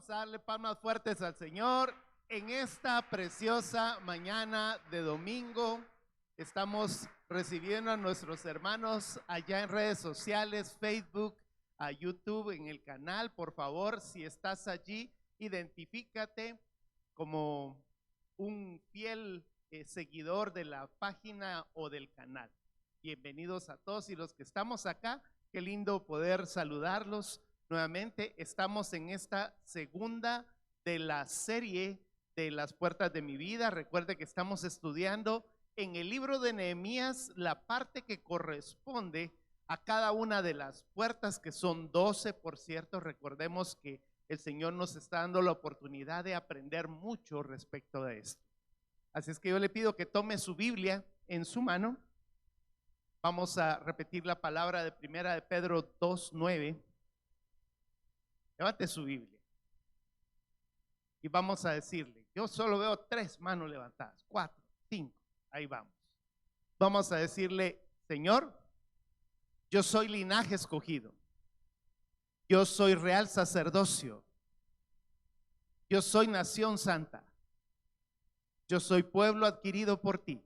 Vamos a darle palmas fuertes al Señor en esta preciosa mañana de domingo. Estamos recibiendo a nuestros hermanos allá en redes sociales, Facebook, a YouTube, en el canal. Por favor, si estás allí, identifícate como un fiel seguidor de la página o del canal. Bienvenidos a todos y los que estamos acá. Qué lindo poder saludarlos. Nuevamente estamos en esta segunda de la serie de las puertas de mi vida. Recuerde que estamos estudiando en el libro de Nehemías la parte que corresponde a cada una de las puertas, que son 12, por cierto. Recordemos que el Señor nos está dando la oportunidad de aprender mucho respecto de esto. Así es que yo le pido que tome su Biblia en su mano. Vamos a repetir la palabra de primera de Pedro 2:9. Levante su Biblia y vamos a decirle, yo solo veo 3 manos levantadas, 4, 5, ahí vamos. Vamos a decirle: Señor, yo soy linaje escogido, yo soy real sacerdocio, yo soy nación santa, yo soy pueblo adquirido por ti,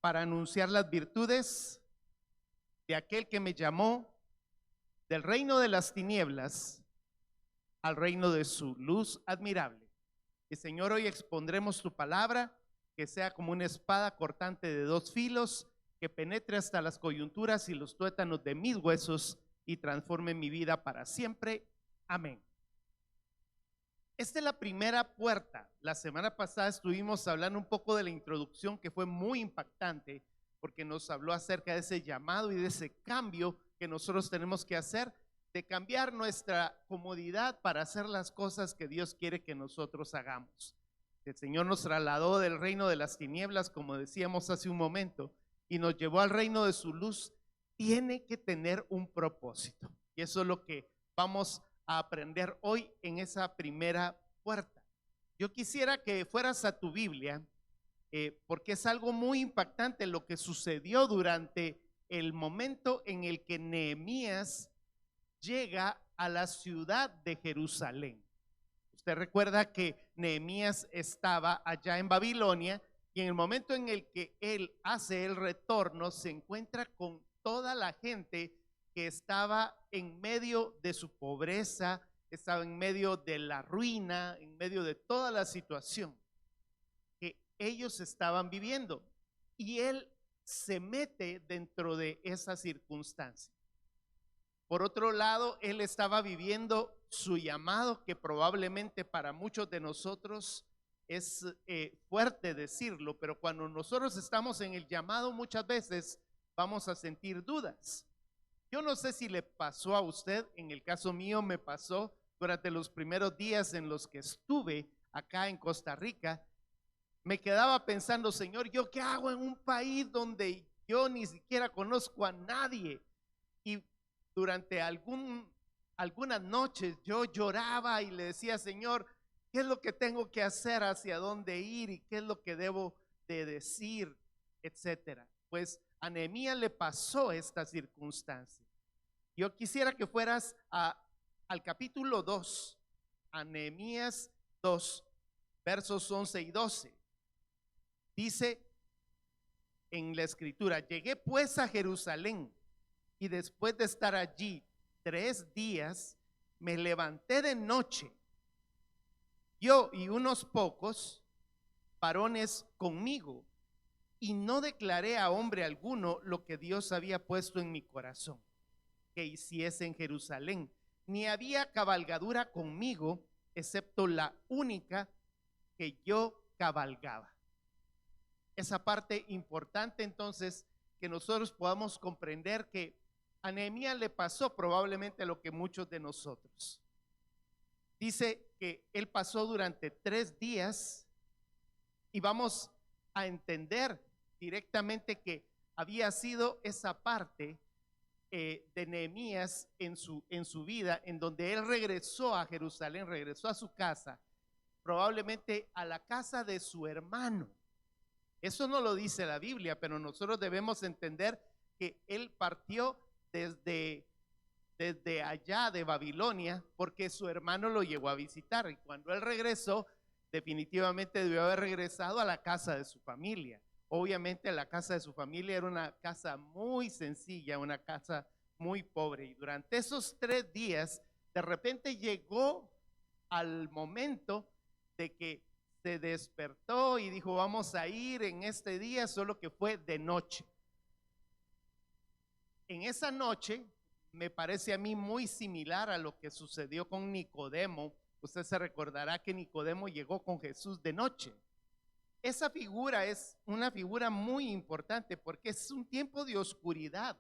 para anunciar las virtudes de aquel que me llamó del reino de las tinieblas al reino de su luz admirable. Y Señor, hoy expondremos tu palabra, que sea como una espada cortante de 2 filos, que penetre hasta las coyunturas y los tuétanos de mis huesos y transforme mi vida para siempre. Amén. Esta es la primera puerta. La semana pasada estuvimos hablando un poco de la introducción, que fue muy impactante, porque nos habló acerca de ese llamado y de ese cambio que nosotros tenemos que hacer, de cambiar nuestra comodidad para hacer las cosas que Dios quiere que nosotros hagamos. El Señor nos trasladó del reino de las tinieblas, como decíamos hace un momento, y nos llevó al reino de su luz. Tiene que tener un propósito, y eso es lo que vamos a aprender hoy en esa primera puerta. Yo quisiera que fueras a tu Biblia, porque es algo muy impactante lo que sucedió durante el momento en el que Nehemías llega a la ciudad de Jerusalén. Usted recuerda que Nehemías estaba allá en Babilonia, y en el momento en el que él hace el retorno, se encuentra con toda la gente que estaba en medio de su pobreza, estaba en medio de la ruina, en medio de toda la situación que ellos estaban viviendo, y él se mete dentro de esa circunstancia. Por otro lado, él estaba viviendo su llamado, que probablemente para muchos de nosotros es fuerte decirlo, pero cuando nosotros estamos en el llamado, muchas veces vamos a sentir dudas. Yo no sé si le pasó a usted, en el caso mío me pasó durante los primeros días en los que estuve acá en Costa Rica. Me quedaba pensando: Señor, ¿yo qué hago en un país donde yo ni siquiera conozco a nadie? Y durante algunas noches yo lloraba y le decía: Señor, ¿qué es lo que tengo que hacer? ¿Hacia dónde ir? ¿Y qué es lo que debo de decir? Etcétera. Pues a Nehemías le pasó esta circunstancia. Yo quisiera que fueras al capítulo 2, a Nehemías 2, versos 11 y 12. Dice en la escritura: llegué pues a Jerusalén, y después de estar allí 3 días, me levanté de noche, yo y unos pocos varones conmigo, y no declaré a hombre alguno lo que Dios había puesto en mi corazón que hiciese en Jerusalén, ni había cabalgadura conmigo, excepto la única que yo cabalgaba. Esa parte importante, entonces, que nosotros podamos comprender que a Nehemías le pasó probablemente lo que muchos de nosotros. Dice que él pasó durante 3 días, y vamos a entender directamente que había sido esa parte de Nehemías en su vida, en donde él regresó a Jerusalén, regresó a su casa, probablemente a la casa de su hermano. Eso no lo dice la Biblia, pero nosotros debemos entender que él partió desde desde allá de Babilonia porque su hermano lo llegó a visitar, y cuando él regresó, definitivamente debió haber regresado a la casa de su familia. Obviamente la casa de su familia era una casa muy sencilla, una casa muy pobre, y durante esos 3 días de repente llegó al momento de que se despertó y dijo: vamos a ir en este día, solo que fue de noche. En esa noche me parece a mí muy similar a lo que sucedió con Nicodemo. Usted se recordará que Nicodemo llegó con Jesús de noche. Esa figura es una figura muy importante porque es un tiempo de oscuridad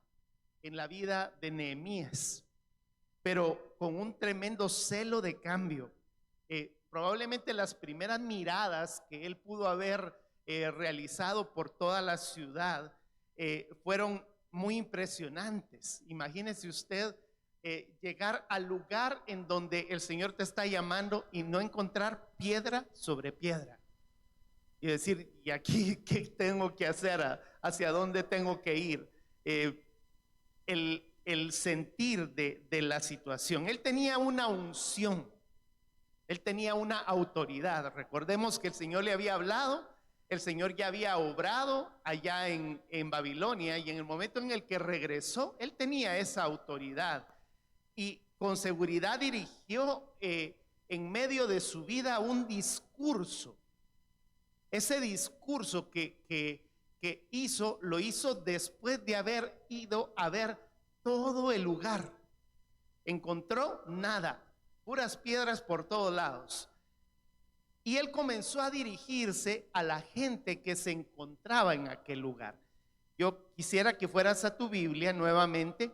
en la vida de Nehemías, pero con un tremendo celo de cambio. Probablemente las primeras miradas que él pudo haber realizado por toda la ciudad fueron muy impresionantes. Imagínese usted llegar al lugar en donde el Señor te está llamando y no encontrar piedra sobre piedra. Y decir: ¿y aquí qué tengo que hacer? ¿Hacia dónde tengo que ir? El sentir de la situación. Él tenía una unción, él tenía una autoridad. Recordemos que el Señor le había hablado, el Señor ya había obrado allá en Babilonia, y en el momento en el que regresó, él tenía esa autoridad y con seguridad dirigió en medio de su vida un discurso. Ese discurso que hizo, lo hizo después de haber ido a ver todo el lugar. Encontró nada, puras piedras por todos lados. Y él comenzó a dirigirse a la gente que se encontraba en aquel lugar. Yo quisiera que fueras a tu Biblia nuevamente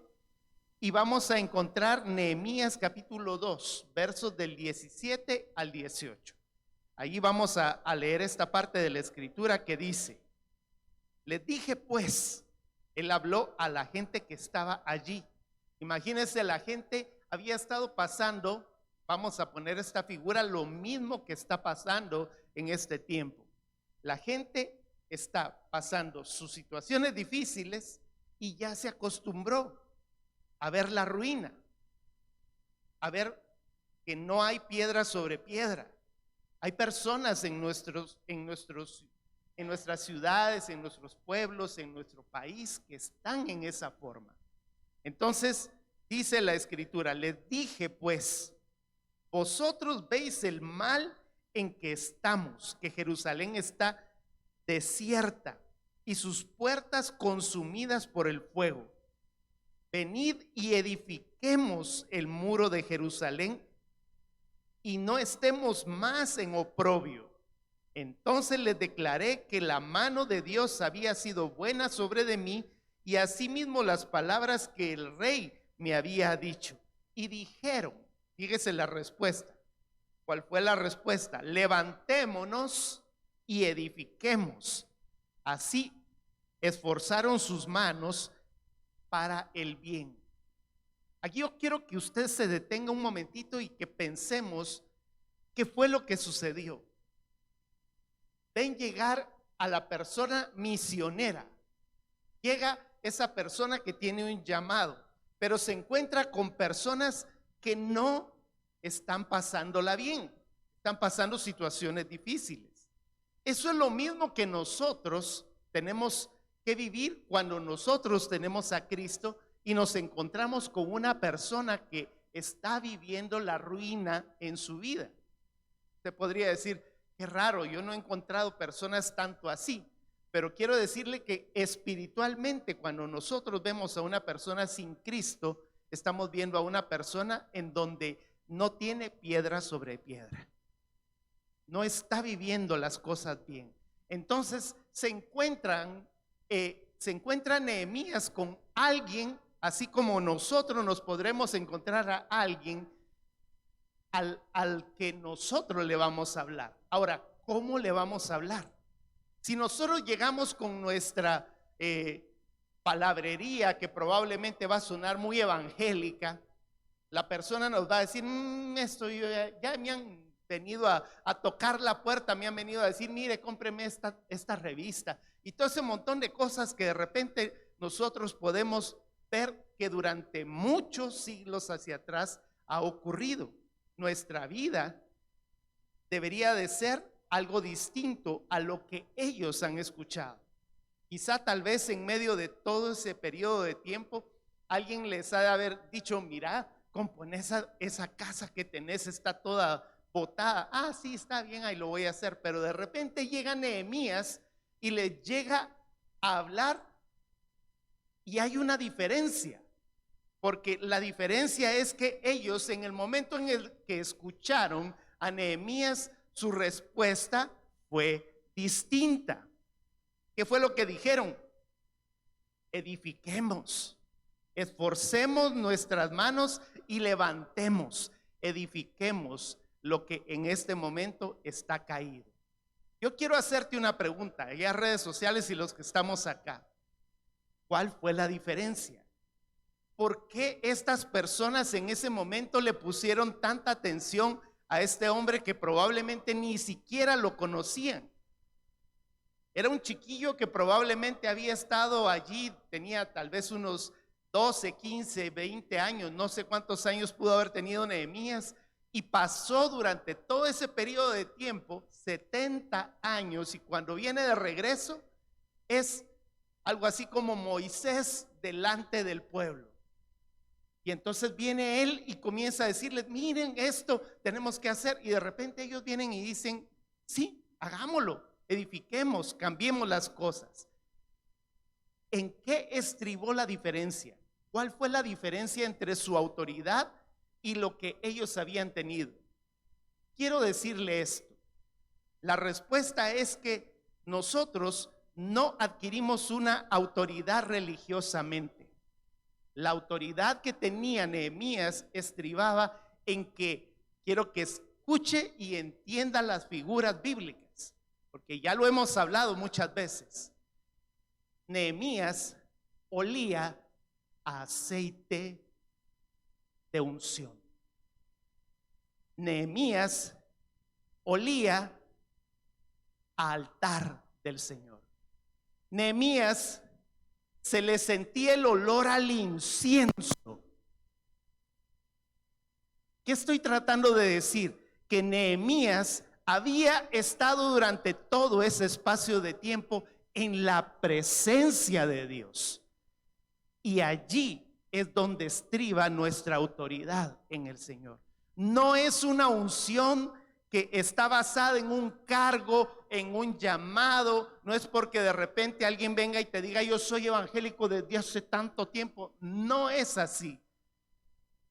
y vamos a encontrar Nehemías capítulo 2, versos del 17 al 18. Allí vamos a leer esta parte de la escritura que dice: les dije pues, él habló a la gente que estaba allí. Imagínense, la gente había estado pasando, vamos a poner esta figura, lo mismo que está pasando en este tiempo. La gente está pasando sus situaciones difíciles y ya se acostumbró a ver la ruina, a ver que no hay piedra sobre piedra. Hay personas en nuestras ciudades, en nuestros pueblos, en nuestro país, que están en esa forma. Entonces dice la escritura: les dije pues, vosotros veis el mal en que estamos, que Jerusalén está desierta y sus puertas consumidas por el fuego. Venid y edifiquemos el muro de Jerusalén y no estemos más en oprobio. Entonces les declaré que la mano de Dios había sido buena sobre de mí, y asimismo las palabras que el rey me había dicho. Y dijeron, fíjese la respuesta. ¿Cuál fue la respuesta? Levantémonos y edifiquemos. Así esforzaron sus manos para el bien. Aquí yo quiero que usted se detenga un momentito y que pensemos qué fue lo que sucedió. Ven llegar a la persona misionera. Llega esa persona que tiene un llamado, pero se encuentra con personas que no están pasándola bien, están pasando situaciones difíciles. Eso es lo mismo que nosotros tenemos que vivir cuando nosotros tenemos a Cristo y nos encontramos con una persona que está viviendo la ruina en su vida. Usted podría decir: qué raro, yo no he encontrado personas tanto así. Pero quiero decirle que espiritualmente, cuando nosotros vemos a una persona sin Cristo, estamos viendo a una persona en donde no tiene piedra sobre piedra, no está viviendo las cosas bien. Entonces se encuentra Nehemías con alguien, así como nosotros nos podremos encontrar a alguien al que nosotros le vamos a hablar. Ahora, ¿cómo le vamos a hablar? Si nosotros llegamos con nuestra palabrería, que probablemente va a sonar muy evangélica, la persona nos va a decir: esto ya me han venido a tocar la puerta, me han venido a decir: mire, cómpreme esta revista, y todo ese montón de cosas que de repente nosotros podemos ver que durante muchos siglos hacia atrás ha ocurrido. Nuestra vida debería de ser algo distinto a lo que ellos han escuchado. Quizá tal vez en medio de todo ese periodo de tiempo alguien les ha de haber dicho: mira, compone esa casa que tenés, está toda botada. Ah, sí, está bien, ahí lo voy a hacer. Pero de repente llega Nehemías y les llega a hablar, y hay una diferencia, porque la diferencia es que ellos, en el momento en el que escucharon a Nehemías, su respuesta fue distinta. ¿Qué fue lo que dijeron? Edifiquemos, esforcemos nuestras manos y levantemos, edifiquemos lo que en este momento está caído. Yo quiero hacerte una pregunta, allá en redes sociales y los que estamos acá. ¿Cuál fue la diferencia? ¿Por qué estas personas en ese momento le pusieron tanta atención a este hombre que probablemente ni siquiera lo conocían? Era un chiquillo que probablemente había estado allí, tenía tal vez unos 12, 15, 20 años, no sé cuántos años pudo haber tenido Nehemías, y pasó durante todo ese periodo de tiempo 70 años, y cuando viene de regreso es algo así como Moisés delante del pueblo. Y entonces viene él y comienza a decirles: miren, esto tenemos que hacer. Y de repente ellos vienen y dicen: sí, hagámoslo, edifiquemos, cambiemos las cosas. ¿En qué estribó la diferencia? ¿Cuál fue la diferencia entre su autoridad y lo que ellos habían tenido? Quiero decirle esto: la respuesta es que nosotros no adquirimos una autoridad religiosamente. La autoridad que tenía Nehemías estribaba en que, quiero que escuche y entienda las figuras bíblicas, porque ya lo hemos hablado muchas veces. Nehemías olía a aceite de unción. Nehemías olía a altar del Señor. Nehemías se le sentía el olor al incienso. ¿Qué estoy tratando de decir? Que Nehemías había estado durante todo ese espacio de tiempo en la presencia de Dios, y allí es donde estriba nuestra autoridad en el Señor. No es una unción que está basada en un cargo, en un llamado. No es porque de repente alguien venga y te diga: yo soy evangélico desde hace tanto tiempo. No es así.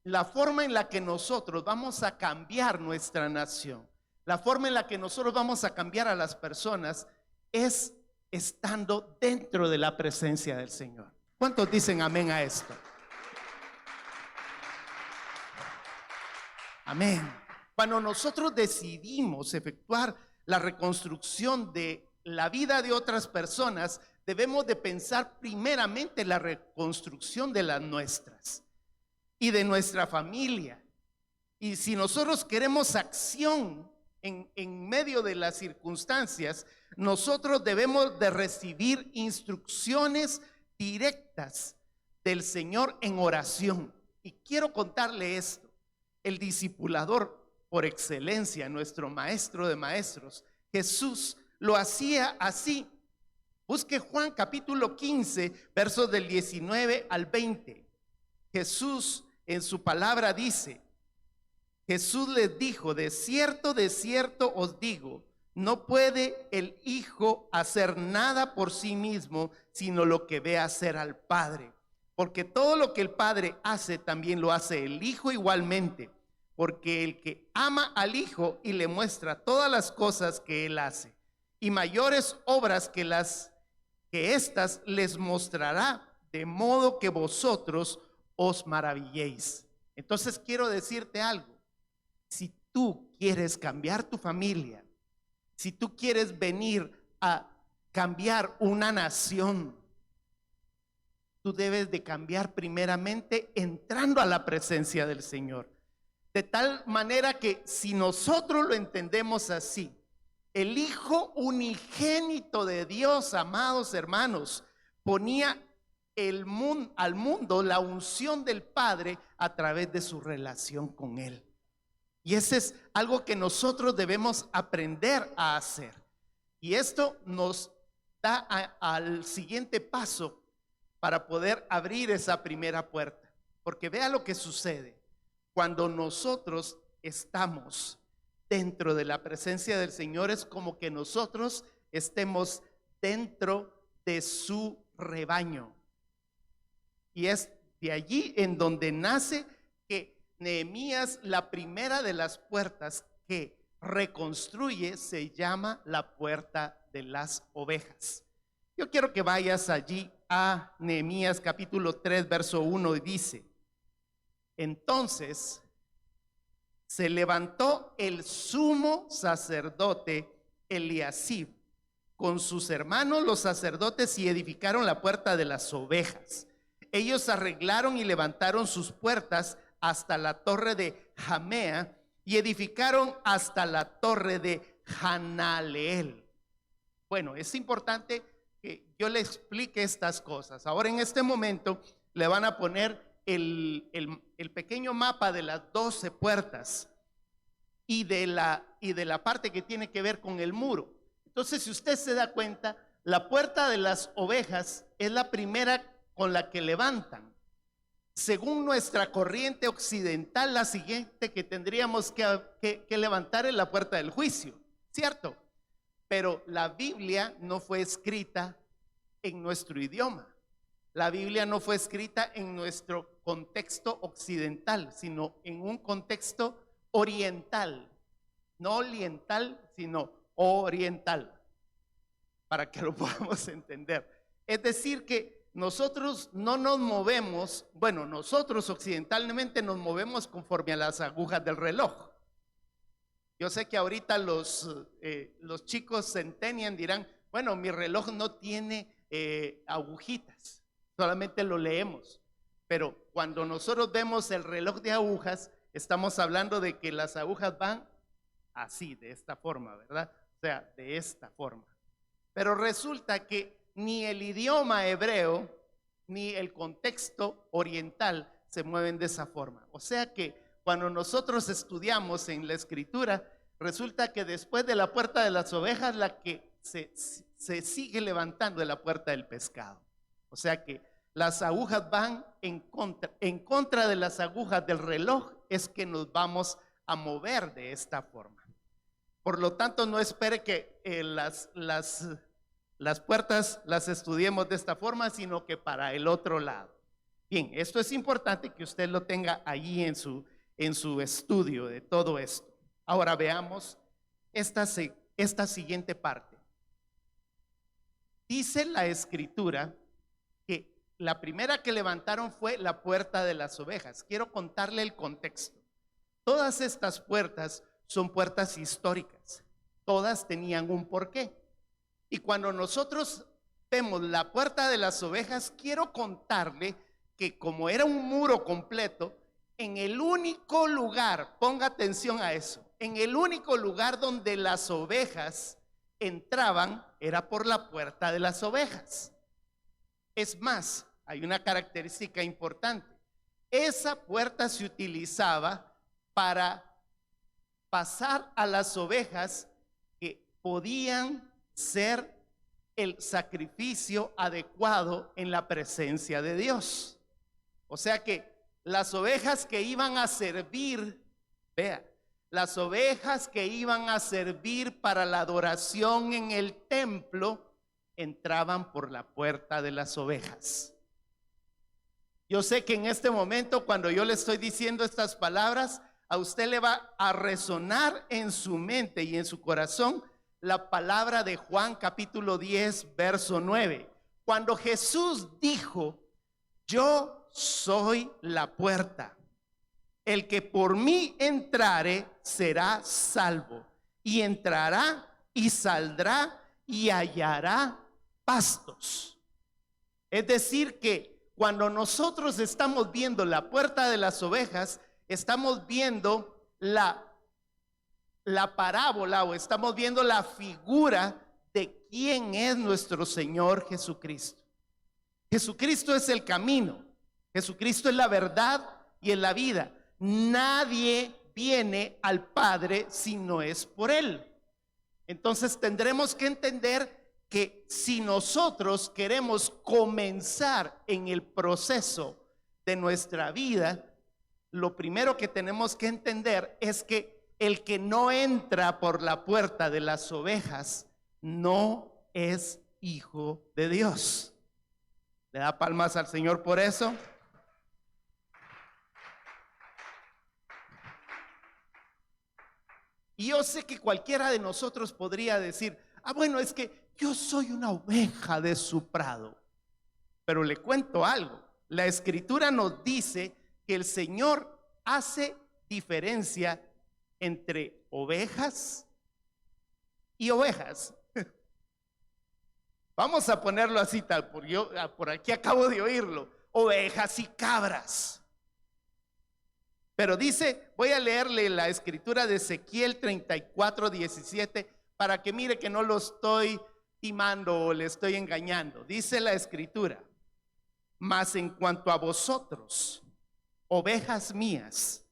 La forma en la que nosotros vamos a cambiar nuestra nación, la forma en la que nosotros vamos a cambiar a las personas, es estando dentro de la presencia del Señor. ¿Cuántos dicen amén a esto? Amén. Cuando nosotros decidimos efectuar la reconstrucción de la vida de otras personas, debemos de pensar primeramente en la reconstrucción de las nuestras y de nuestra familia. Y si nosotros queremos acción en medio de las circunstancias, nosotros debemos de recibir instrucciones directas del Señor en oración. Y quiero contarle esto: el discipulador por excelencia, nuestro maestro de maestros, Jesús, lo hacía así. Busque Juan capítulo 15, versos del 19 al 20. Jesús en su palabra dice: Jesús les dijo: de cierto os digo, no puede el Hijo hacer nada por sí mismo, sino lo que ve hacer al Padre. Porque todo lo que el Padre hace, también lo hace el Hijo igualmente. Porque el que ama al Hijo y le muestra todas las cosas que Él hace, y mayores obras que éstas les mostrará, de modo que vosotros os maravilléis. Entonces quiero decirte algo: si tú quieres cambiar tu familia, si tú quieres venir a cambiar una nación, tú debes de cambiar primeramente entrando a la presencia del Señor. De tal manera que si nosotros lo entendemos así, el Hijo unigénito de Dios, amados hermanos, ponía al mundo la unción del Padre a través de su relación con Él. Y ese es algo que nosotros debemos aprender a hacer. Y esto nos da al siguiente paso para poder abrir esa primera puerta. Porque vea lo que sucede cuando nosotros estamos dentro de la presencia del Señor. Es como que nosotros estemos dentro de su rebaño. Y es de allí en donde nace que Nehemías, la primera de las puertas que reconstruye, se llama la puerta de las ovejas. Yo quiero que vayas allí a Nehemías capítulo 3, verso 1, y dice: entonces se levantó el sumo sacerdote Eliasib con sus hermanos los sacerdotes y edificaron la puerta de las ovejas. Ellos arreglaron y levantaron sus puertas hasta la torre de Jamea y edificaron hasta la torre de Hanaleel. Bueno, es importante que yo le explique estas cosas. Ahora, en este momento le van a poner el pequeño mapa de las 12 puertas y de la parte que tiene que ver con el muro. Entonces, si usted se da cuenta, la puerta de las ovejas es la primera con la que levantan. Según nuestra corriente occidental, la siguiente que tendríamos que levantar es la puerta del juicio, ¿cierto? Pero la Biblia no fue escrita en nuestro idioma. La Biblia no fue escrita en nuestro contexto occidental, sino en un contexto oriental. No oriental, sino oriental, para que lo podamos entender. Es decir que nosotros no nos movemos, bueno, nosotros occidentalmente nos movemos conforme a las agujas del reloj. Yo sé que ahorita los chicos centennial dirán, bueno, mi reloj no tiene agujitas, solamente lo leemos. Pero cuando nosotros vemos el reloj de agujas, estamos hablando de que las agujas van así, de esta forma, ¿verdad? O sea, de esta forma. Pero resulta que ni el idioma hebreo ni el contexto oriental se mueven de esa forma. O sea que cuando nosotros estudiamos en la escritura, resulta que después de la puerta de las ovejas, la que se sigue levantando es la puerta del pescado. O sea que las agujas van en contra de las agujas del reloj, es que nos vamos a mover de esta forma. Por lo tanto, no espere que las puertas las estudiemos de esta forma, sino que para el otro lado. Bien, esto es importante que usted lo tenga allí en su estudio de todo esto. Ahora veamos esta siguiente parte. Dice la escritura que la primera que levantaron fue la puerta de las ovejas. Quiero contarle el contexto. Todas estas puertas son puertas históricas. Todas tenían un porqué. Y cuando nosotros vemos la puerta de las ovejas, quiero contarle que como era un muro completo, en el único lugar, ponga atención a eso, en el único lugar donde las ovejas entraban era por la puerta de las ovejas. Es más, hay una característica importante. Esa puerta se utilizaba para pasar a las ovejas que podían ser el sacrificio adecuado en la presencia de Dios. O sea que las ovejas que iban a servir, vea, las ovejas que iban a servir para la adoración en el templo entraban por la puerta de las ovejas. Yo sé que en este momento, cuando yo le estoy diciendo estas palabras, a usted le va a resonar en su mente y en su corazón la palabra de Juan capítulo 10, verso 9. Cuando Jesús dijo, yo soy la puerta. El que por mí entrare será salvo, y entrará y saldrá y hallará pastos. Es decir que cuando nosotros estamos viendo la puerta de las ovejas, estamos viendo la parábola o estamos viendo la figura de quién es nuestro Señor Jesucristo. Jesucristo es el camino, Jesucristo es la verdad y es la vida. Nadie viene al Padre si no es por Él. Entonces tendremos que entender que si nosotros queremos comenzar en el proceso de nuestra vida, lo primero que tenemos que entender es que el que no entra por la puerta de las ovejas no es hijo de Dios. ¿Le da palmas al Señor por eso? Y yo sé que cualquiera de nosotros podría decir, bueno, es que yo soy una oveja de su prado. Pero le cuento algo, la Escritura nos dice que el Señor hace diferencia entre ovejas y ovejas. Vamos a ponerlo así tal, porque yo por aquí acabo de oírlo, ovejas y cabras. Pero dice, voy a leerle la escritura de Ezequiel 34:17 para que mire que no lo estoy timando o le estoy engañando. Dice la escritura: mas en cuanto a vosotros, ovejas mías,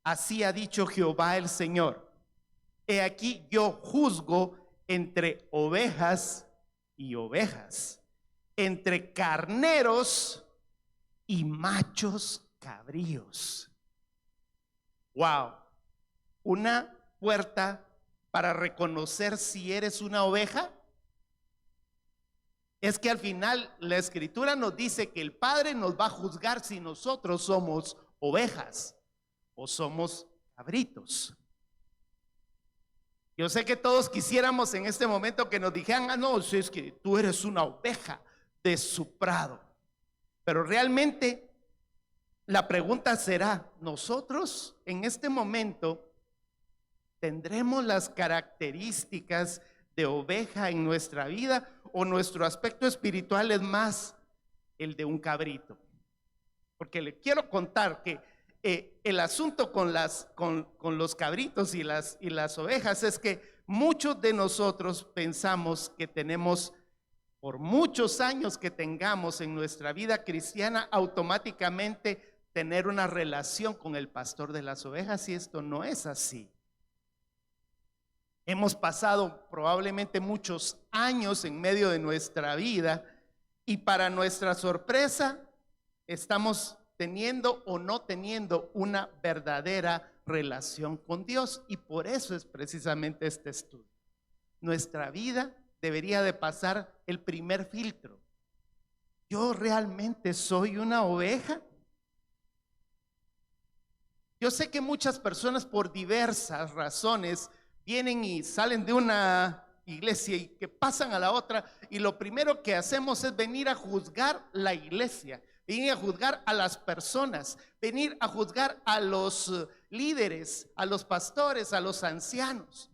así ha dicho Jehová el Señor, he aquí yo juzgo entre ovejas y ovejas, entre carneros y machos cabríos. Wow, una puerta para reconocer si eres una oveja es que al final la Escritura nos dice que el Padre nos va a juzgar si nosotros somos ovejas o somos cabritos. Yo sé que todos quisiéramos en este momento que nos dijeran, no, si es que tú eres una oveja de su prado. Pero realmente la pregunta será, ¿nosotros en este momento tendremos las características de oveja en nuestra vida o nuestro aspecto espiritual es más el de un cabrito? Porque le quiero contar que el asunto con los cabritos y las ovejas es que muchos de nosotros pensamos que tenemos, por muchos años que tengamos en nuestra vida cristiana, automáticamente tener una relación con el pastor de las ovejas, y esto no es así. Hemos pasado probablemente muchos años en medio de nuestra vida y para nuestra sorpresa estamos teniendo o no teniendo una verdadera relación con Dios, y por eso es precisamente este estudio. Nuestra vida debería de pasar el primer filtro. ¿Yo realmente soy una oveja? Yo sé que muchas personas por diversas razones vienen y salen de una iglesia y que pasan a la otra, y lo primero que hacemos es venir a juzgar la iglesia, venir a juzgar a las personas, venir a juzgar a los líderes, a los pastores, a los ancianos.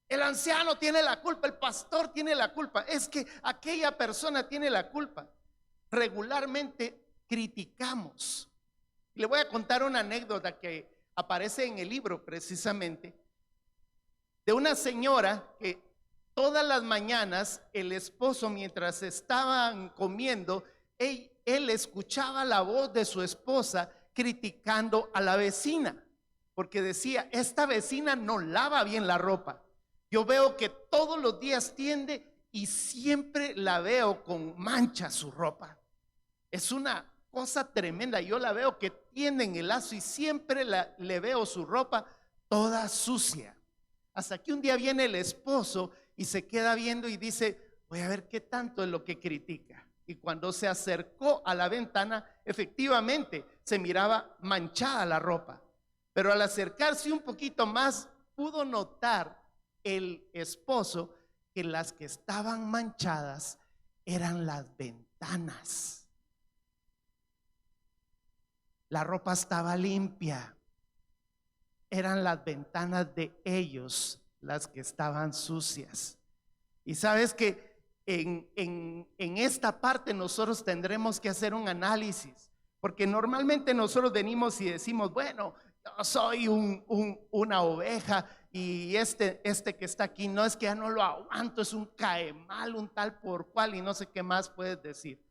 El anciano tiene la culpa, el pastor tiene la culpa, es que aquella persona tiene la culpa. Regularmente criticamos. Le voy a contar una anécdota que aparece en el libro precisamente, de una señora que todas las mañanas el esposo, mientras estaban comiendo, él escuchaba la voz de su esposa criticando a la vecina, porque decía, esta vecina no lava bien la ropa. Yo veo que todos los días tiende y siempre la veo con mancha su ropa. Es una cosa tremenda. Yo la veo que tiende en el lazo y siempre le veo su ropa toda sucia. Hasta que un día viene el esposo y se queda viendo y dice, voy a ver qué tanto es lo que critica. Y cuando se acercó a la ventana, efectivamente se miraba manchada la ropa. Pero al acercarse un poquito más, pudo notar el esposo que las que estaban manchadas eran las ventanas. La ropa estaba limpia. Eran las ventanas de ellos las que estaban sucias. Y sabes que en esta parte nosotros tendremos que hacer un análisis, porque normalmente nosotros venimos y decimos, bueno, yo soy una oveja, y este que está aquí, no, es que ya no lo aguanto, es un cae mal, un tal por cual, y no sé qué más puedes decir.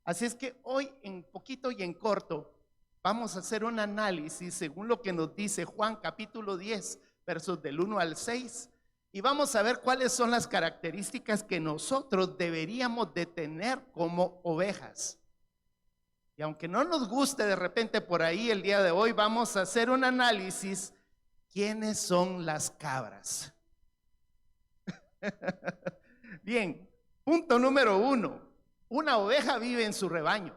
Así es que hoy en poquito y en corto vamos a hacer un análisis según lo que nos dice Juan capítulo 10, versos del 1 al 6, y vamos a ver cuáles son las características que nosotros deberíamos de tener como ovejas. Y aunque no nos guste de repente por ahí el día de hoy, vamos a hacer un análisis. ¿Quiénes son las cabras? Bien, punto número 1. Una oveja vive en su rebaño.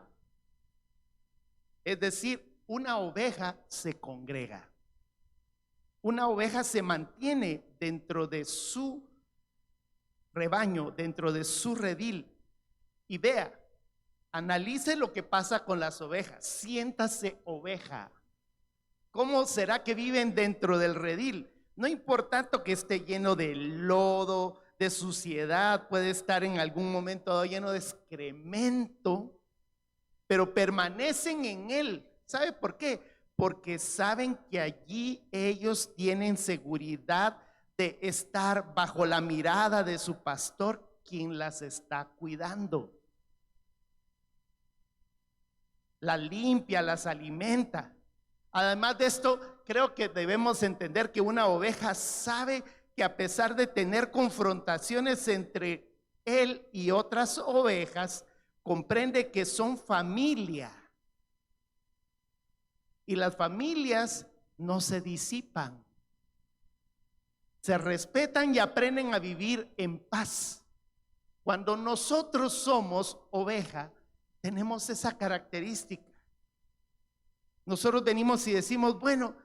Es decir, una oveja se congrega. Una oveja se mantiene dentro de su rebaño, dentro de su redil. Y vea, analice lo que pasa con las ovejas. Siéntase oveja. ¿Cómo será que viven dentro del redil? No importa que esté lleno de lodo, de suciedad, puede estar en algún momento lleno de excremento, pero permanecen en él. ¿Sabe por qué? Porque saben que allí ellos tienen seguridad de estar bajo la mirada de su pastor, quien las está cuidando. Las limpia, las alimenta. Además de esto, creo que debemos entender que una oveja sabe que a pesar de tener confrontaciones entre él y otras ovejas, comprende que son familia. Y las familias no se disipan, se respetan y aprenden a vivir en paz. Cuando nosotros somos oveja, tenemos esa característica. Nosotros venimos y decimos, bueno,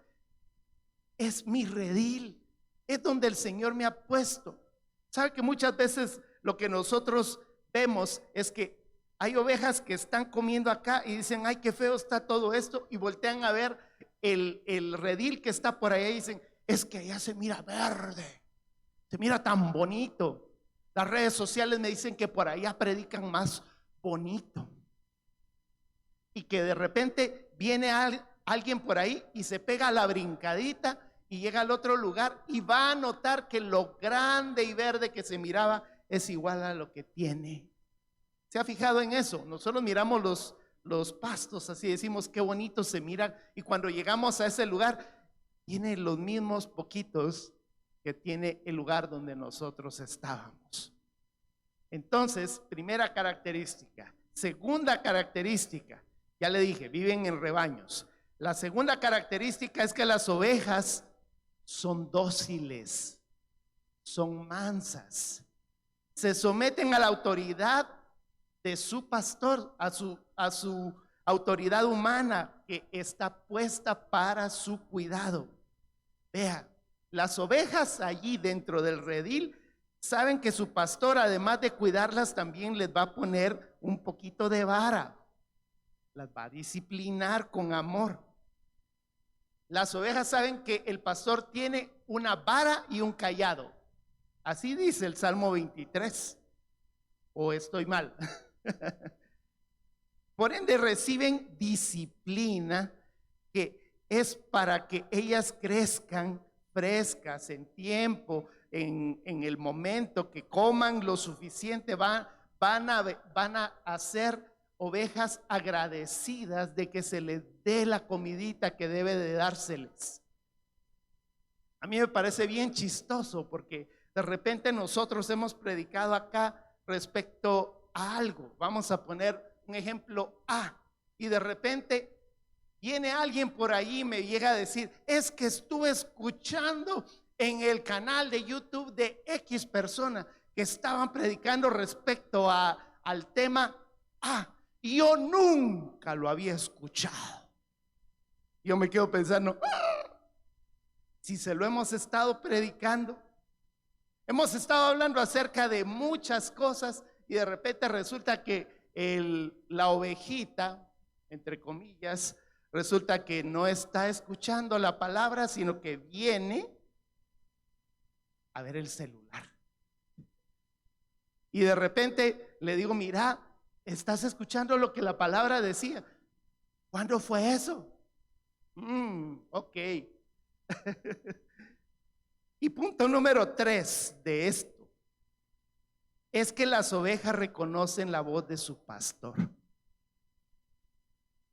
es mi redil, es donde el Señor me ha puesto. ¿Sabe que muchas veces lo que nosotros vemos es que hay ovejas que están comiendo acá y dicen, ay, qué feo está todo esto, y voltean a ver el redil que está por allá y dicen, es que allá se mira verde, se mira tan bonito. Las redes sociales me dicen que por allá predican más bonito. Y que de repente viene alguien por ahí y se pega la brincadita y llega al otro lugar y va a notar que lo grande y verde que se miraba es igual a lo que tiene. ¿Se ha fijado en eso? Nosotros miramos los pastos así, decimos qué bonito se mira, y cuando llegamos a ese lugar tiene los mismos poquitos que tiene el lugar donde nosotros estábamos. Entonces, primera característica. Segunda característica, ya le dije, viven en rebaños. La segunda característica es que las ovejas son dóciles, son mansas, se someten a la autoridad de su pastor, a su autoridad humana que está puesta para su cuidado. Vea, las ovejas allí dentro del redil saben que su pastor, además de cuidarlas, también les va a poner un poquito de vara, las va a disciplinar con amor. Las ovejas saben que el pastor tiene una vara y un cayado. Así dice el Salmo 23. ¿O estoy mal? Por ende reciben disciplina que es para que ellas crezcan frescas en tiempo, en el momento que coman lo suficiente, van a ser ovejas agradecidas de que se les dé la comidita que debe de dárseles. A mí me parece bien chistoso porque de repente nosotros hemos predicado acá respecto a algo. Vamos a poner un ejemplo A, y de repente viene alguien por ahí y me llega a decir, es que estuve escuchando en el canal de YouTube de X persona que estaban predicando respecto al tema A, y yo nunca lo había escuchado. Yo me quedo pensando, si se lo hemos estado predicando, hemos estado hablando acerca de muchas cosas, y de repente resulta que la ovejita, entre comillas, resulta que no está escuchando la palabra, sino que viene a ver el celular. Y de repente le digo, mira, ¿estás escuchando lo que la palabra decía? ¿Cuándo fue eso? Ok. Y punto número 3 de esto es que las ovejas reconocen la voz de su pastor.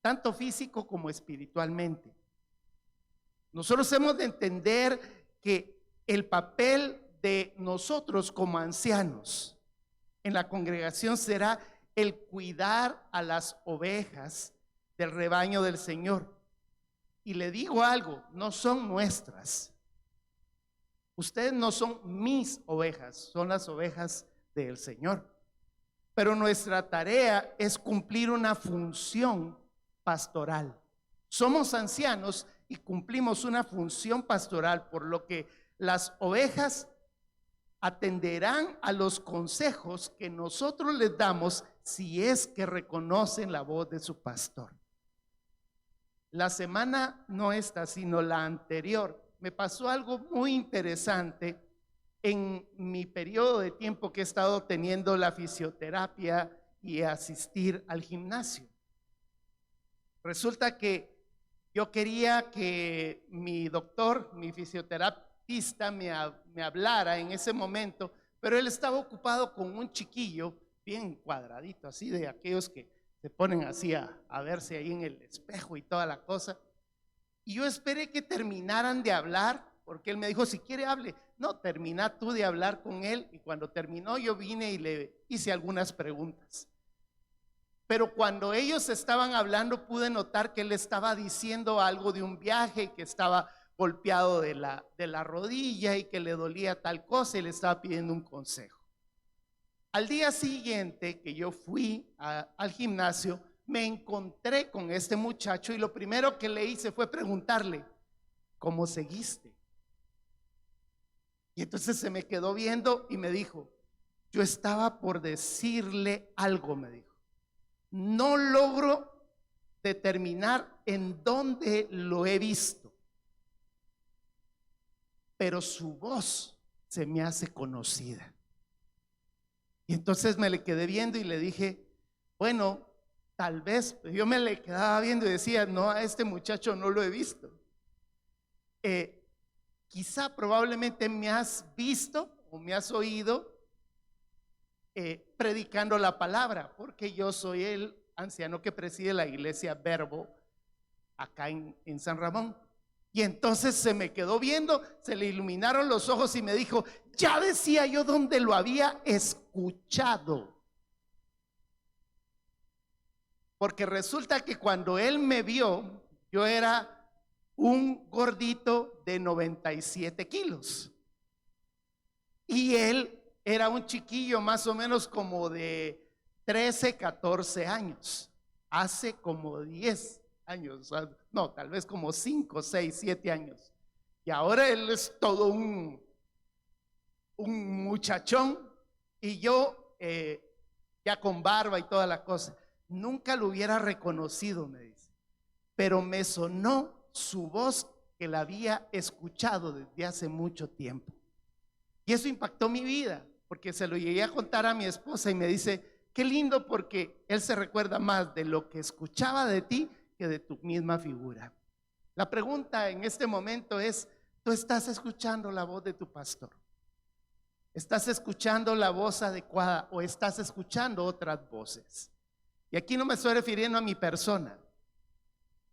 tanto físico como espiritualmente. Nosotros hemos de entender que el papel de nosotros como ancianos en la congregación será el cuidar a las ovejas del rebaño del Señor. Y le digo algo, no son nuestras. Ustedes no son mis ovejas, son las ovejas del Señor. Pero nuestra tarea es cumplir una función pastoral. Somos ancianos y cumplimos una función pastoral, por lo que las ovejas atenderán a los consejos que nosotros les damos si es que reconocen la voz de su pastor. La semana no esta, sino la anterior, me pasó algo muy interesante en mi periodo de tiempo que he estado teniendo la fisioterapia y asistir al gimnasio. Resulta que yo quería que mi doctor, mi fisioterapista me hablara en ese momento, pero él estaba ocupado con un chiquillo bien cuadradito, así de aquellos que se ponen así a verse ahí en el espejo y toda la cosa. Y yo esperé que terminaran de hablar, porque él me dijo, si quiere hable. No, termina tú de hablar con él. Y cuando terminó yo vine y le hice algunas preguntas. Pero cuando ellos estaban hablando pude notar que él estaba diciendo algo de un viaje, que estaba golpeado de la rodilla y que le dolía tal cosa y le estaba pidiendo un consejo. Al día siguiente que yo fui al gimnasio, me encontré con este muchacho y lo primero que le hice fue preguntarle, ¿cómo seguiste? Y entonces se me quedó viendo y me dijo, yo estaba por decirle algo, me dijo. No logro determinar en dónde lo he visto, pero su voz se me hace conocida. Y entonces me le quedé viendo y le dije, bueno, tal vez, yo me le quedaba viendo y decía, no, a este muchacho no lo he visto. Quizá probablemente me has visto o me has oído predicando la palabra, porque yo soy el anciano que preside la iglesia Verbo acá en San Ramón. Y entonces se me quedó viendo, se le iluminaron los ojos y me dijo, ya decía yo dónde lo había escuchado. Porque resulta que cuando él me vio, yo era un gordito de 97 kilos. Y él era un chiquillo más o menos como de 13, 14 años. Hace como 10 años, no, tal vez como 5, 6, 7 años. Y ahora él es todo un muchachón y yo ya con barba y toda la cosa. Nunca lo hubiera reconocido, me dice, pero me sonó su voz que la había escuchado desde hace mucho tiempo. Y eso impactó mi vida, porque se lo llegué a contar a mi esposa y me dice, qué lindo, porque él se recuerda más de lo que escuchaba de ti que de tu misma figura. La pregunta en este momento es, ¿tú estás escuchando la voz de tu pastor? ¿Estás escuchando la voz adecuada o estás escuchando otras voces? Y aquí no me estoy refiriendo a mi persona,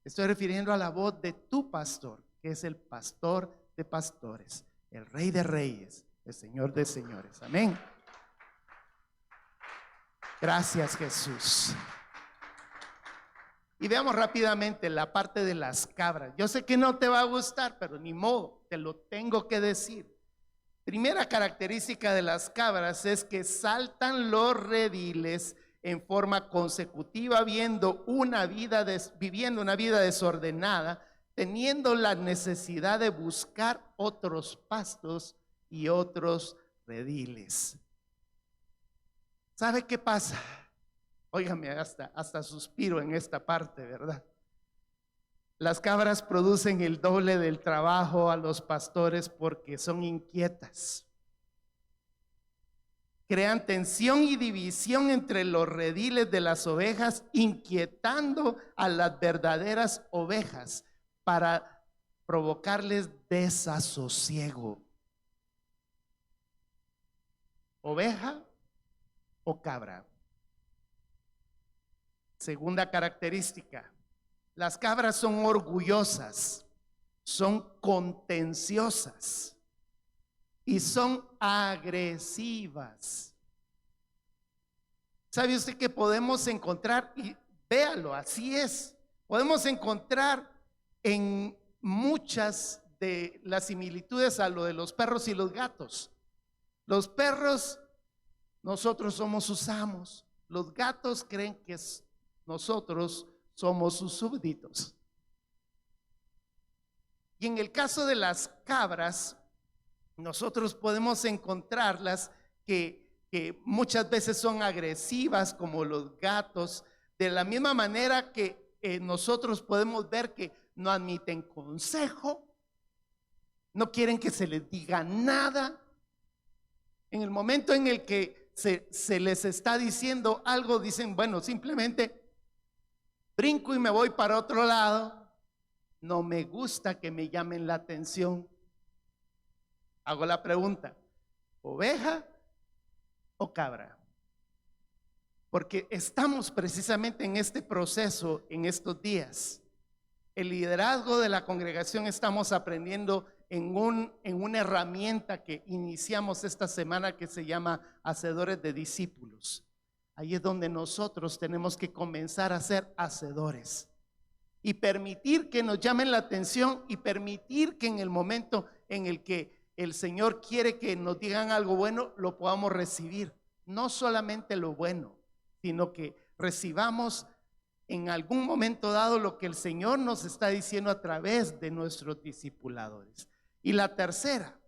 estoy refiriendo a la voz de tu pastor, que es el pastor de pastores, el Rey de Reyes, el Señor de señores. Amén. Gracias, Jesús. Y veamos rápidamente la parte de las cabras. Yo sé que no te va a gustar, pero ni modo, te lo tengo que decir. Primera característica de las cabras es que saltan los rediles en forma consecutiva, viviendo una vida desordenada, teniendo la necesidad de buscar otros pastos y otros rediles. ¿Sabe qué pasa? Óigame, hasta suspiro en esta parte, ¿verdad? Las cabras producen el doble del trabajo a los pastores porque son inquietas. Crean tensión y división entre los rediles de las ovejas, inquietando a las verdaderas ovejas para provocarles desasosiego. ¿Oveja o cabra? Segunda característica, Las cabras son orgullosas, son contenciosas y son agresivas. ¿Sabe usted que podemos encontrar, y véalo, así es, podemos encontrar en muchas de las similitudes a lo de los perros y los gatos? Los perros, nosotros somos sus amos. Los gatos creen que nosotros somos sus súbditos. Y en el caso de las cabras, nosotros podemos encontrarlas que muchas veces son agresivas como los gatos, de la misma manera que nosotros podemos ver que no admiten consejo, no quieren que se les diga nada. En el momento en el que se les está diciendo algo, dicen, bueno, simplemente brinco y me voy para otro lado. No me gusta que me llamen la atención. Hago la pregunta, ¿oveja o cabra? Porque estamos precisamente en este proceso en estos días. El liderazgo de la congregación estamos aprendiendo en una herramienta que iniciamos esta semana que se llama Hacedores de Discípulos. Ahí es donde nosotros tenemos que comenzar a ser hacedores y permitir que nos llamen la atención y permitir que en el momento en el que el Señor quiere que nos digan algo bueno, lo podamos recibir. No solamente lo bueno, sino que recibamos en algún momento dado lo que el Señor nos está diciendo a través de nuestros discipuladores. Y la tercera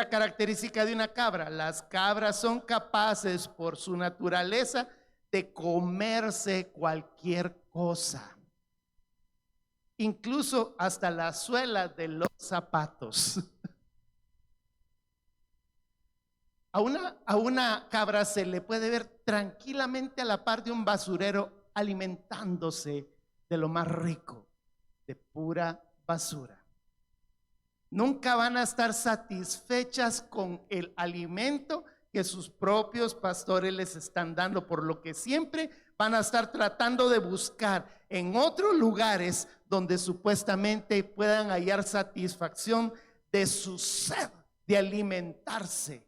característica de una cabra: las cabras son capaces por su naturaleza de comerse cualquier cosa, incluso hasta la suela de los zapatos. A una cabra se le puede ver tranquilamente a la par de un basurero alimentándose de lo más rico, de pura basura. Nunca van a estar satisfechas con el alimento que sus propios pastores les están dando, por lo que siempre van a estar tratando de buscar en otros lugares donde supuestamente puedan hallar satisfacción de su sed de alimentarse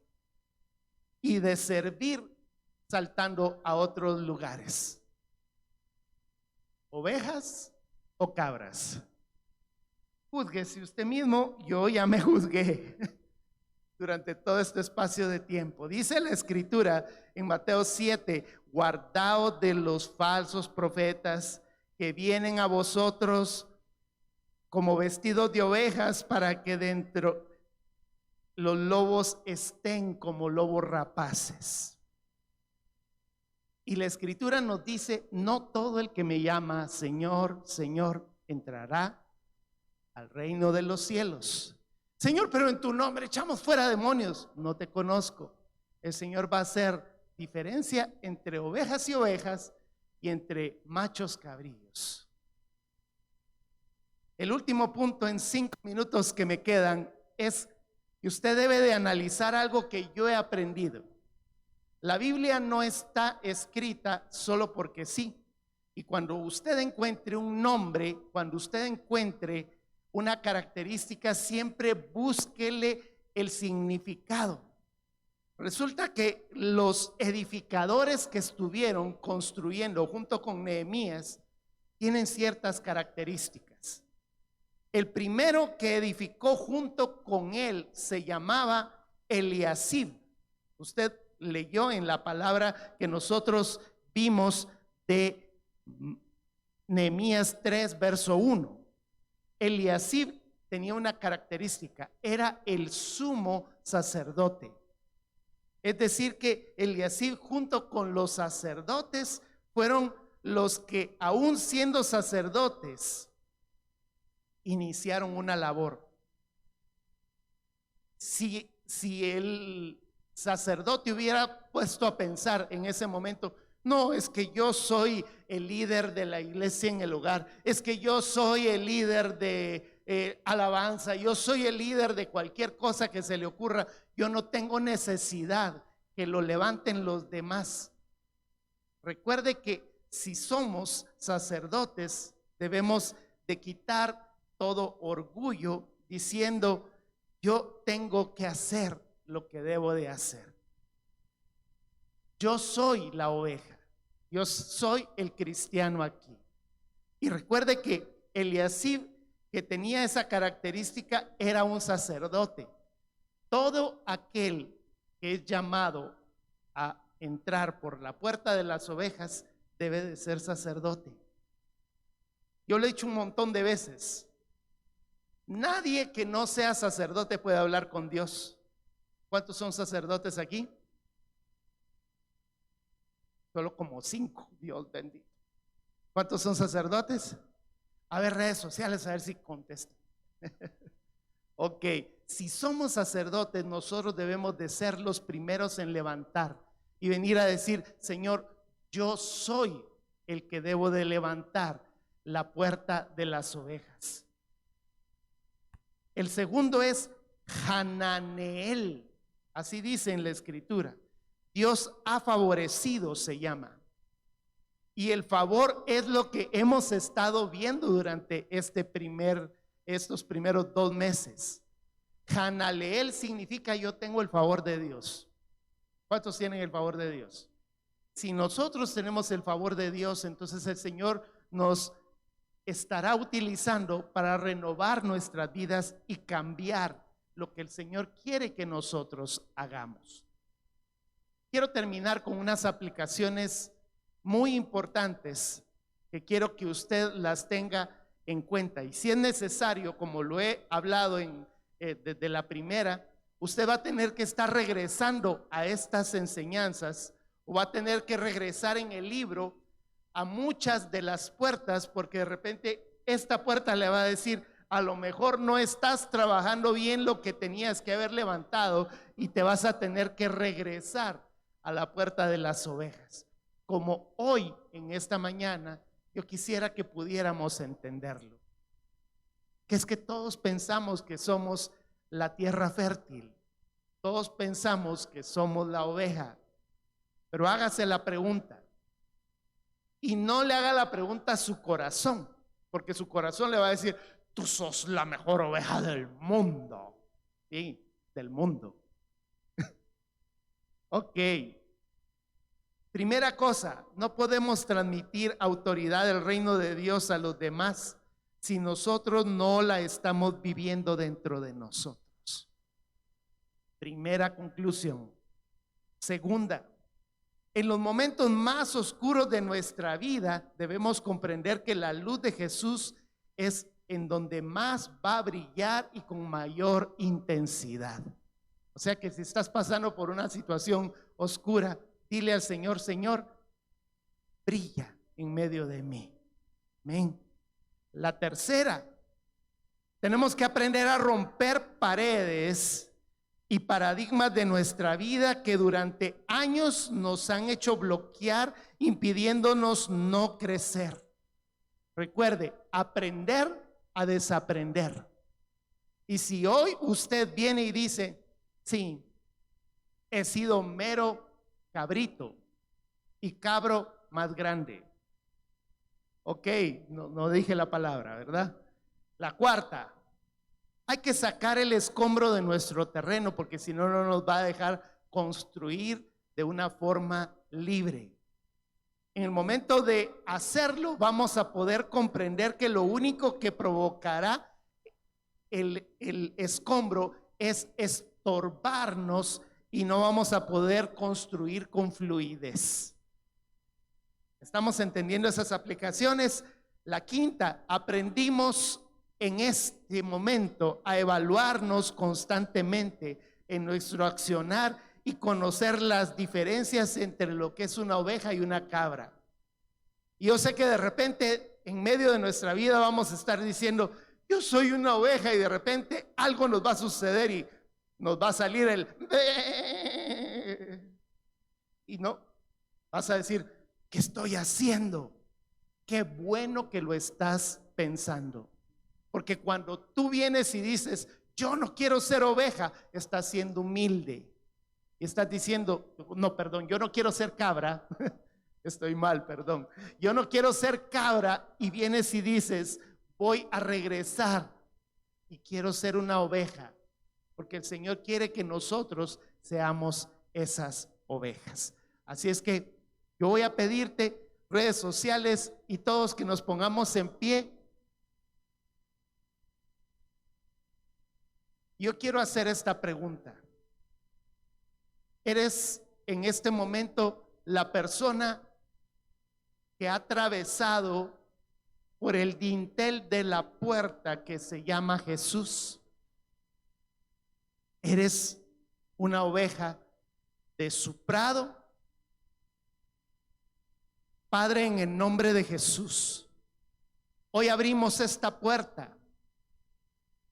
y de servir, saltando a otros lugares. ¿Ovejas o cabras? Júzguese usted mismo. Yo ya me juzgué durante todo este espacio de tiempo. Dice la Escritura en Mateo 7: guardaos de los falsos profetas que vienen a vosotros como vestidos de ovejas, para que dentro los lobos estén como lobos rapaces. Y la Escritura nos dice: no todo el que me llama Señor, Señor entrará al reino de los cielos. Señor, pero en tu nombre echamos fuera demonios. No te conozco. El Señor va a hacer diferencia entre ovejas y ovejas y entre machos cabrillos. El último punto en 5 minutos que me quedan es que usted debe de analizar algo que yo he aprendido. La Biblia no está escrita solo porque sí. Y cuando usted encuentre un nombre, cuando usted encuentre una característica, siempre búsquele el significado. Resulta que los edificadores que estuvieron construyendo junto con Nehemías tienen ciertas características. El primero que edificó junto con él se llamaba Eliasib. Usted leyó en la palabra que nosotros vimos de Nehemías 3, verso 1. Eliasib tenía una característica: era el sumo sacerdote. Es decir, que Eliasib junto con los sacerdotes fueron los que, aún siendo sacerdotes, iniciaron una labor. Si el sacerdote hubiera puesto a pensar en ese momento: no, es que yo soy el líder de la iglesia en el hogar, es que yo soy el líder de alabanza, yo soy el líder de cualquier cosa que se le ocurra, yo no tengo necesidad que lo levanten los demás. Recuerde que si somos sacerdotes, debemos de quitar todo orgullo diciendo, yo tengo que hacer lo que debo de hacer. Yo soy la oveja, yo soy el cristiano aquí. Y recuerde que Eliasib, que tenía esa característica, era un sacerdote. Todo aquel que es llamado a entrar por la puerta de las ovejas debe de ser sacerdote. Yo lo he dicho un montón de veces, nadie que no sea sacerdote puede hablar con Dios. ¿Cuántos son sacerdotes aquí? Solo como 5, Dios bendito. ¿Cuántos son sacerdotes? A ver, redes sociales, a ver si contestan. Ok, si somos sacerdotes, nosotros debemos de ser los primeros en levantar y venir a decir, Señor, yo soy el que debo de levantar la puerta de las ovejas. El segundo es Hananeel, así dice en la escritura. Dios ha favorecido, se llama. Y el favor es lo que hemos estado viendo durante estos primeros 2 meses. Hananeel significa yo tengo el favor de Dios. ¿Cuántos tienen el favor de Dios? Si nosotros tenemos el favor de Dios, entonces el Señor nos estará utilizando para renovar nuestras vidas y cambiar lo que el Señor quiere que nosotros hagamos. Quiero terminar con unas aplicaciones muy importantes que quiero que usted las tenga en cuenta. Y si es necesario, como lo he hablado desde la primera, usted va a tener que estar regresando a estas enseñanzas o va a tener que regresar en el libro a muchas de las puertas, porque de repente esta puerta le va a decir, a lo mejor no estás trabajando bien lo que tenías que haber levantado y te vas a tener que regresar a la puerta de las ovejas. Como hoy, en esta mañana, yo quisiera que pudiéramos entenderlo, que es que todos pensamos que somos la tierra fértil, todos pensamos que somos la oveja, pero hágase la pregunta y no le haga la pregunta a su corazón, porque su corazón le va a decir, tú sos la mejor oveja del mundo. Sí, del mundo. Ok. Primera cosa, no podemos transmitir autoridad del reino de Dios a los demás si nosotros no la estamos viviendo dentro de nosotros. Primera conclusión. Segunda, en los momentos más oscuros de nuestra vida debemos comprender que la luz de Jesús es en donde más va a brillar y con mayor intensidad. O sea que si estás pasando por una situación oscura, dile al Señor, Señor, brilla en medio de mí. Amén. La tercera, tenemos que aprender a romper paredes y paradigmas de nuestra vida que durante años nos han hecho bloquear, impidiéndonos no crecer. Recuerde, aprender a desaprender. Y si hoy usted viene y dice, sí, he sido mero cabrito y cabro más grande. Ok, no dije la palabra, ¿verdad? La cuarta, hay que sacar el escombro de nuestro terreno porque si no, no nos va a dejar construir de una forma libre. En el momento de hacerlo, vamos a poder comprender que lo único que provocará el escombro es estorbarnos y no vamos a poder construir con fluidez. ¿Estamos entendiendo esas aplicaciones? La quinta, aprendimos en este momento a evaluarnos constantemente en nuestro accionar y conocer las diferencias entre lo que es una oveja y una cabra. Y yo sé que de repente en medio de nuestra vida vamos a estar diciendo, yo soy una oveja, y de repente algo nos va a suceder y nos va a salir el y no, vas a decir, ¿qué estoy haciendo? Qué bueno que lo estás pensando, porque cuando tú vienes y dices, yo no quiero ser oveja, estás siendo humilde y estás diciendo, no, perdón, yo no quiero ser cabra, Estoy mal, perdón. Yo no quiero ser cabra y vienes y dices, voy a regresar y quiero ser una oveja, porque el Señor quiere que nosotros seamos esas ovejas. Así es que yo voy a pedirte, redes sociales y todos, que nos pongamos en pie. Yo quiero hacer esta pregunta. ¿Eres en este momento la persona que ha atravesado por el dintel de la puerta que se llama Jesús? ¿Eres una oveja de su prado? Padre, en el nombre de Jesús, hoy abrimos esta puerta,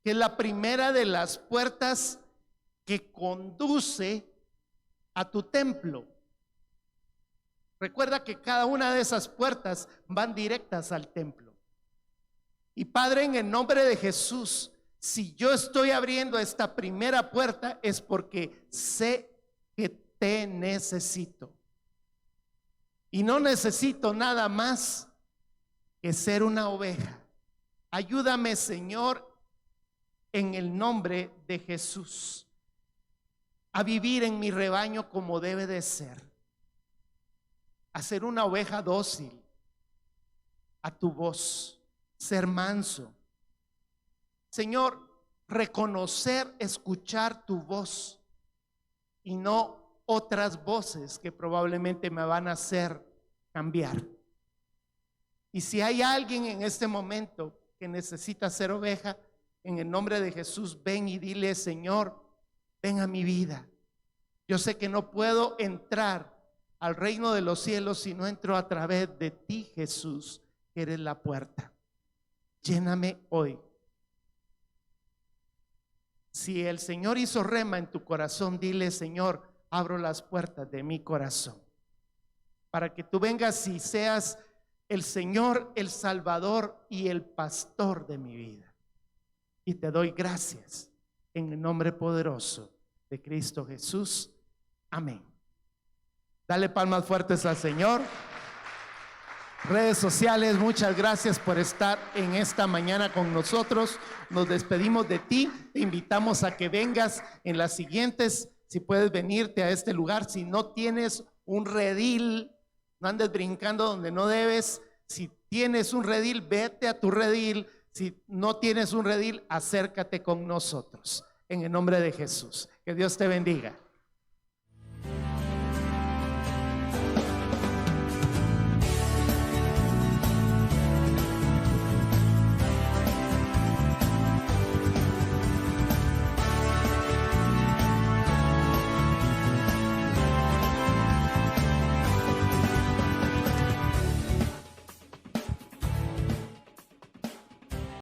que es la primera de las puertas que conduce a tu templo. Recuerda que cada una de esas puertas van directas al templo. Y Padre, en el nombre de Jesús, si yo estoy abriendo esta primera puerta es porque sé que te necesito. Y no necesito nada más que ser una oveja. Ayúdame, Señor, en el nombre de Jesús, a vivir en mi rebaño como debe de ser, a ser una oveja dócil a tu voz, ser manso. Señor, reconocer, escuchar tu voz y no otras voces que probablemente me van a hacer cambiar. Y si hay alguien en este momento que necesita ser oveja, en el nombre de Jesús, ven y dile: Señor, ven a mi vida. Yo sé que no puedo entrar al reino de los cielos si no entro a través de ti, Jesús, que eres la puerta. Lléname hoy. Si el Señor hizo rema en tu corazón, dile: Señor, abro las puertas de mi corazón para que tú vengas y seas el Señor, el Salvador y el pastor de mi vida. Y te doy gracias en el nombre poderoso de Cristo Jesús. Amén. Dale palmas fuertes al Señor. Redes sociales, muchas gracias por estar en esta mañana con nosotros. Nos despedimos de ti. Te invitamos a que vengas en las siguientes. Si puedes venirte a este lugar. Si no tienes un redil, no andes brincando donde no debes. Si tienes un redil, vete a tu redil. Si no tienes un redil, acércate con nosotros. En el nombre de Jesús. Que Dios te bendiga.